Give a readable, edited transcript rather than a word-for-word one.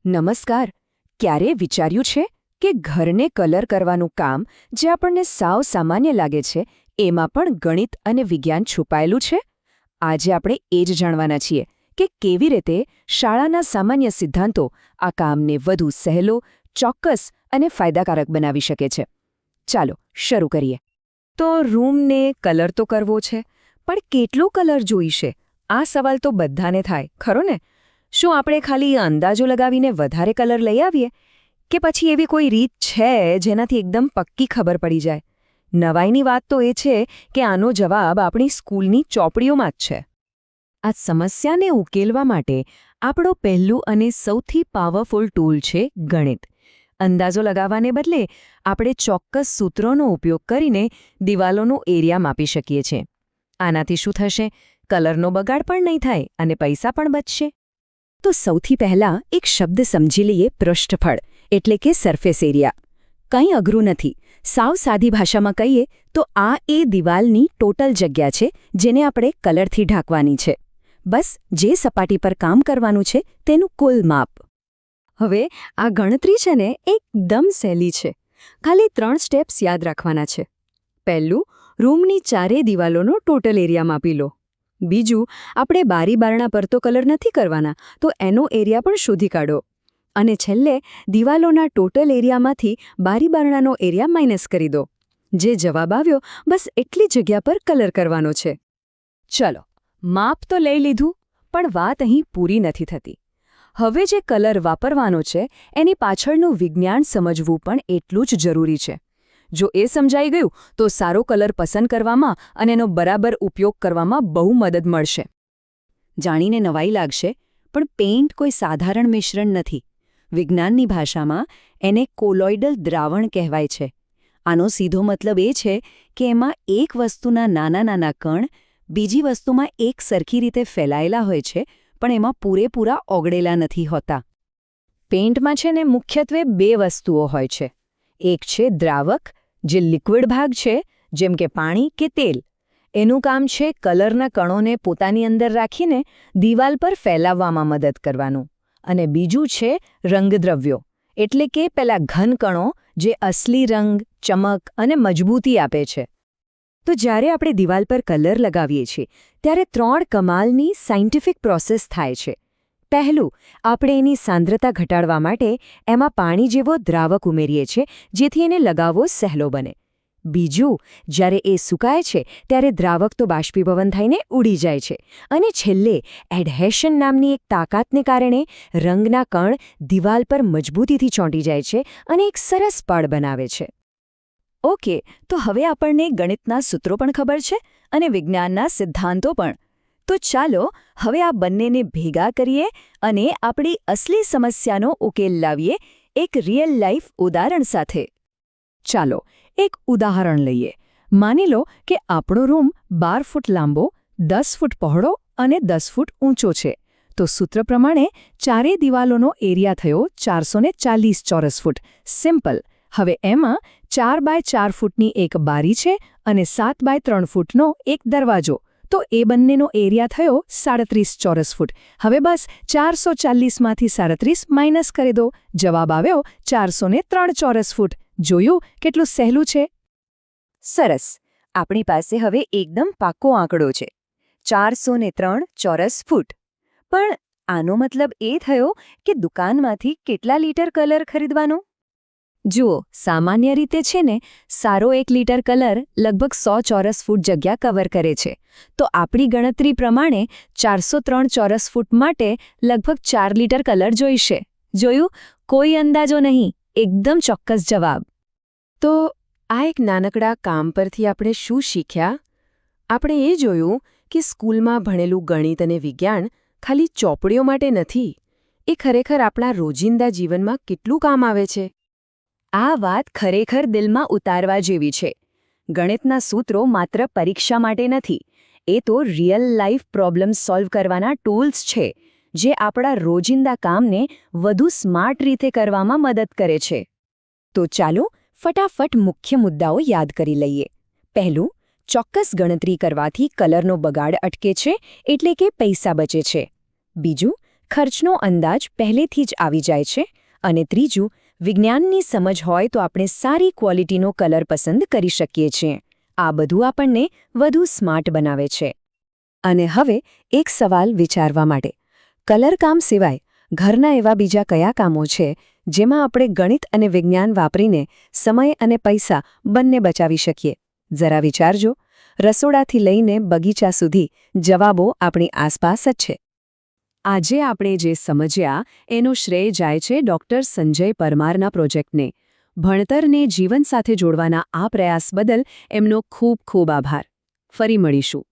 નમસ્કાર. ક્યારે વિચાર્યું છે કે ઘરને કલર કરવાનું કામ જે આપણને સાવ સામાન્ય લાગે છે એમાં પણ ગણિત અને વિજ્ઞાન છુપાયેલું છે? આજે આપણે એ જ જાણવાના છીએ કે કેવી રીતે શાળાના સામાન્ય સિદ્ધાંતો આ કામને વધુ સહેલો, ચોક્કસ અને ફાયદાકારક બનાવી શકે છે. ચાલો શરૂ કરીએ. તો રૂમને કલર તો કરવો છે, પણ કેટલો કલર જોઈશે? આ સવાલ તો બધાને થાય, ખરો ને? શું આપણે ખાલી અંદાજો લગાવીને વધારે કલર લઈ આવીએ, કે પછી એવી કોઈ રીત છે જેનાથી એકદમ પક્કી ખબર પડી જાય? નવાઈની વાત તો એ છે કે આનો જવાબ આપણી સ્કૂલની ચોપડીઓમાં જ છે. આ સમસ્યાને ઉકેલવા માટે આપણો પહેલું અને સૌથી પાવરફુલ ટૂલ છે ગણિત. અંદાજો લગાવવાને બદલે આપણે ચોક્કસ સૂત્રોનો ઉપયોગ કરીને દિવાલોનો એરિયા માપી શકીએ છીએ. આનાથી શું થશે? કલરનો બગાડ પણ નહીં થાય અને પૈસા પણ બચશે. તો સૌથી પહેલાં એક શબ્દ સમજી લઈએ, પૃષ્ઠફળ, એટલે કે સરફેસ એરિયા. કંઈ અઘરું નથી. સાવ સાદી ભાષામાં કહીએ તો આ એ દિવાલની ટોટલ જગ્યા છે જેને આપણે કલરથી ઢાંકવાની છે. બસ જે સપાટી પર કામ કરવાનું છે તેનું કુલ માપ. હવે આ ગણતરી છે ને એકદમ સહેલી છે. ખાલી 3 સ્ટેપ્સ યાદ રાખવાના છે. પહેલું, રૂમની ચારે દિવાલોનો ટોટલ એરિયા માપી લો. બીજું, આપણે બારી બારણા પર તો કલર નથી કરવાના, તો એનો એરિયા પણ શોધી કાઢો. અને છેલ્લે, દિવાલોના ટોટલ એરિયામાંથી બારી બારણાનો એરિયા માઇનસ કરી દો. જે જવાબ આવ્યો, બસ એટલી જગ્યા પર કલર કરવાનો છે. ચલો, માપ તો લઈ લીધું, પણ વાત અહીં પૂરી નથી થતી. હવે જે કલર વાપરવાનો છે એની પાછળનું વિજ્ઞાન સમજવું પણ એટલું જ જરૂરી છે. જો એ સમજાઈ ગયું તો સારો કલર પસંદ કરવામાં અને એનો બરાબર ઉપયોગ કરવામાં બહુ મદદ મળશે. જાણીને નવાઈ લાગશે, પણ પેઇન્ટ કોઈ સાધારણ મિશ્રણ નથી. વિજ્ઞાનની ભાષામાં એને કોલોઇડલ દ્રાવણ કહેવાય છે. આનો સીધો મતલબ એ છે કે એમાં એક વસ્તુના નાના નાના કણ બીજી વસ્તુમાં એક સરખી રીતે ફેલાયેલા હોય છે, પણ એમાં પૂરેપૂરા ઓગળેલા નથી હોતા. પેઇન્ટમાં છે ને મુખ્યત્વે 2 વસ્તુઓ હોય છે. એક છે દ્રાવક, જે લિક્વિડ ભાગ છે, જેમ કે પાણી કે તેલ. એનું કામ છે કલરના કણોને પોતાની અંદર રાખીને દિવાલ પર ફેલાવવામાં મદદ કરવાનું. અને બીજું છે રંગદ્રવ્યો, એટલે કે પેલા ઘન કણો જે અસલી રંગ, ચમક અને મજબૂતી આપે છે. તો જ્યારે આપણે દિવાલ પર કલર લગાવીએ છીએ ત્યારે 3 કમાલની સાયન્ટિફિક પ્રોસેસ થાય છે. પહેલું, આપણે એની સાંદ્રતા ઘટાડવા માટે એમાં પાણી જેવો દ્રાવક ઉમેરીએ છીએ, જેથી એને લગાવવો સહેલો બને. બીજું, જ્યારે એ સુકાય છે ત્યારે દ્રાવક તો બાષ્પીભવન થઈને ઉડી જાય છે. અને છેલ્લે, એડહેશન નામની એક તાકાતને કારણે રંગના કણ દિવાલ પર મજબૂતીથી ચોંટી જાય છે અને એક સરસ પડ બનાવે છે. ઓકે, તો હવે આપણને ગણિતના સૂત્રો પણ ખબર છે અને વિજ્ઞાનના સિદ્ધાંતો પણ. તો ચાલો હવે આ બંનેને ભેગા કરીએ અને આપણી અસલી સમસ્યાનો ઉકેલ લાવીએ એક રિયલ લાઈફ ઉદાહરણ સાથે. ચાલો એક ઉદાહરણ લઈએ. માની લો કે આપણો રૂમ 12 ફૂટ લાંબો, 10 ફૂટ પહોળો અને 10 ફૂટ ઊંચો છે. તો સૂત્ર પ્રમાણે ચારે દિવાલોનો એરિયા થયો 440 ચોરસ ફૂટ. સિમ્પલ. હવે એમાં 4 બાય 4 ફૂટની એક બારી છે અને 7 બાય 3 ફૂટનો એક દરવાજો. તો એ બંનેનો એરિયા થયો 37 ચોરસ ફૂટ. હવે બસ 440માંથી 37 માઇનસ કરી દો. જવાબ આવ્યો 403 ચોરસ ફૂટ. જોયું કેટલું સહેલું છે? સરસ. આપણી પાસે હવે એકદમ પાક્કો આંકડો છે, 403 ચોરસ ફૂટ. પણ આનો મતલબ એ થયો કે દુકાનમાંથી કેટલા લીટર કલર ખરીદવાનો? જુઓ, સામાન્ય રીતે છે ને સારો 1 લીટર કલર લગભગ 100 ચોરસ ફૂટ જગ્યા કવર કરે છે. તો આપણી ગણતરી પ્રમાણે 403 ચોરસ ફૂટ માટે લગભગ 4 લીટર કલર જોઈશે. જોયું? કોઈ અંદાજો નહીં, એકદમ ચોક્કસ જવાબ. તો આ એક નાનકડા કામ પરથી આપણે શું શીખ્યા? આપણે એ જોયું કે સ્કૂલમાં ભણેલું ગણિત અને વિજ્ઞાન ખાલી ચોપડીઓ માટે નથી. એ ખરેખર આપણા રોજિંદા જીવનમાં કેટલું કામ આવે છે. આ વાત ખરેખર દિલમાં ઉતારવા જેવી છે. ગણિતના સૂત્રો માત્ર પરીક્ષા માટે નથી. એ તો રિયલ લાઈફ પ્રોબ્લેમ સોલ્વ કરવાના ટૂલ્સ છે, જે આપણા રોજિંદા કામને વધુ સ્માર્ટ રીતે કરવામાં મદદ કરે છે. તો ચાલો ફટાફટ મુખ્ય મુદ્દાઓ યાદ કરી લઈએ. પહેલું, ચોક્કસ ગણતરી કરવાથી કલરનો બગાડ અટકે છે, એટલે કે પૈસા બચે છે. બીજું, ખર્ચનો અંદાજ પહેલેથી જ આવી જાય છે અને ત્રીજું, વિજ્ઞાનની સમજ હોય તો આપણે સારી ક્વોલિટીનો કલર પસંદ કરી શકીએ છીએ. આ બધું આપણને વધુ સ્માર્ટ બનાવે છે. અને હવે એક સવાલ વિચારવા માટે. કલરકામ સિવાય ઘરના એવા બીજા કયા કામો છે જેમાં આપણે ગણિત અને વિજ્ઞાન વાપરીને સમય અને પૈસા બંને બચાવી શકીએ? જરા વિચારજો. રસોડાથી લઈને બગીચા સુધી જવાબો આપણી આસપાસ જ છે. આજે આપણે જે સમજ્યા એનો શ્રેય જાય છે ડૉક્ટર સંજય પરમારના પ્રોજેક્ટને. ભણતરને જીવન સાથે જોડવાના આ પ્રયાસ બદલ એમનો ખૂબ ખૂબ આભાર. ફરી મળીશું.